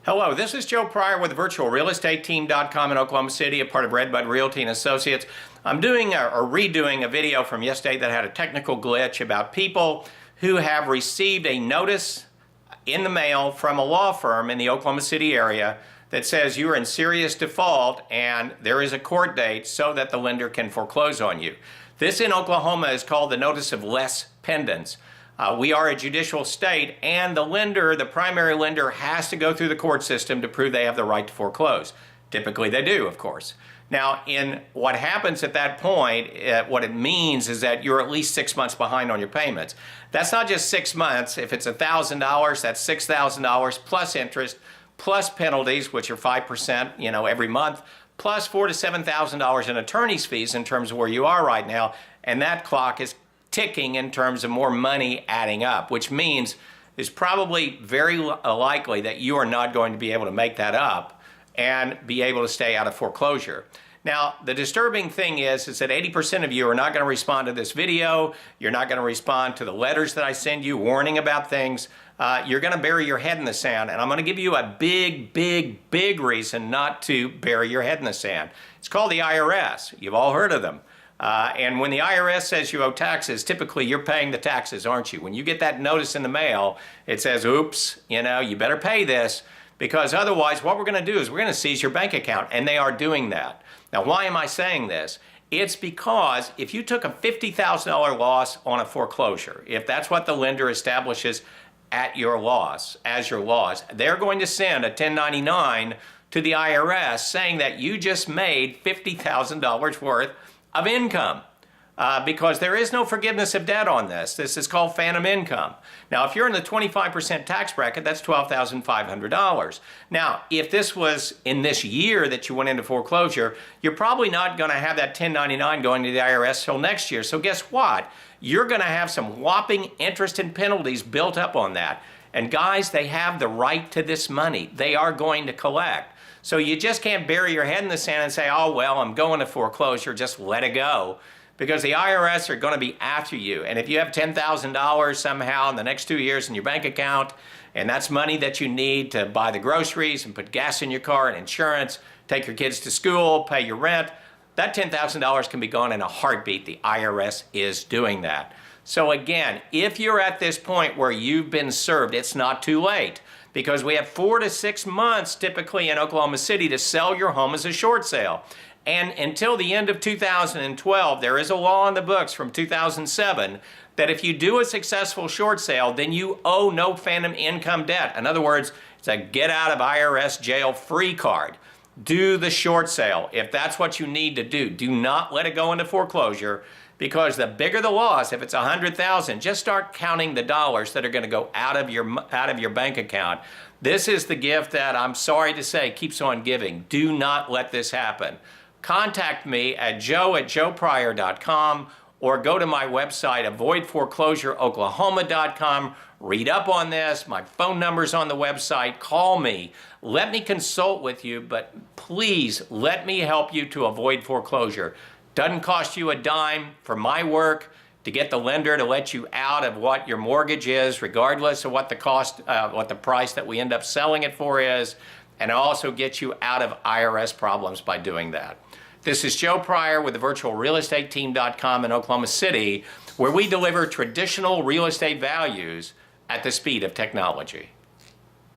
Hello, this is Joe Pryor with virtualrealestateteam.com in Oklahoma City, a part of Redbud Realty and Associates. I'm doing or redoing a video from yesterday that had a technical glitch about people who have received a notice in the mail from a law firm in the Oklahoma City area that says you are in serious default and there is a court date so that the lender can foreclose on you. This in Oklahoma is called the Notice of Less Pendants. We are a judicial state, and the lender, the primary lender, has to go through the court system to prove they have the right to foreclose. Typically they do, of course. Now, in what happens at that point, what it means is that you're at least 6 months behind on your payments. That's not just 6 months. If it's $1,000, that's $6,000 plus interest, plus penalties, which are 5%, every month, plus $4,000 to $7,000 in attorney's fees in terms of where you are right now, and that clock is ticking in terms of more money adding up, which means it's probably very likely that you are not going to be able to make that up and be able to stay out of foreclosure. Now, the disturbing thing is that 80% of you are not going to respond to this video. You're not going to respond to the letters that I send you warning about things. You're going to bury your head in the sand, and I'm going to give you a big reason not to bury your head in the sand. It's called the IRS. You've all heard of them. And when the IRS says you owe taxes, typically you're paying the taxes, aren't you? When you get that notice in the mail, it says, oops, you better pay this, because otherwise what we're going to do is we're going to seize your bank account, and they are doing that. Now, why am I saying this? It's because if you took a $50,000 loss on a foreclosure, if that's what the lender establishes at your loss, as your loss, they're going to send a 1099 to the IRS saying that you just made $50,000 worth of income, because there is no forgiveness of debt on this. This is called phantom income. Now, if you're in the 25% tax bracket, that's $12,500. Now, if this was in this year that you went into foreclosure, you're probably not going to have that 1099 going to the IRS till next year. So guess what? You're going to have some whopping interest and penalties built up on that. And guys, they have the right to this money. They are going to collect. So you just can't bury your head in the sand and say, oh, well, I'm going to foreclosure, just let it go. Because the IRS are going to be after you. And if you have $10,000 somehow in the next 2 years in your bank account, and that's money that you need to buy the groceries and put gas in your car and insurance, take your kids to school, pay your rent, that $10,000 can be gone in a heartbeat. The IRS is doing that. So again, if you're at this point where you've been served, it's not too late. Because we have 4 to 6 months typically in Oklahoma City to sell your home as a short sale. And until the end of 2012, there is a law on the books from 2007 that if you do a successful short sale, then you owe no phantom income debt. In other words, it's a get out of IRS jail free card. Do the short sale if that's what you need to do. Do not let it go into foreclosure, because the bigger the loss, if it's $100,000, just start counting the dollars that are going to go out of your bank account. This is the gift that, I'm sorry to say, keeps on giving. Do not let this happen. Contact me at joe@joepryor.com or go to my website, avoidforeclosureoklahoma.com. Read up on this. My phone number's on the website. Call me. Let me consult with you, but please let me help you to avoid foreclosure. Doesn't cost you a dime for my work to get the lender to let you out of what your mortgage is, regardless of what the cost, what the price that we end up selling it for is, and also get you out of IRS problems by doing that. This is Joe Pryor with the virtualrealestateteam.com in Oklahoma City, where we deliver traditional real estate values at the speed of technology.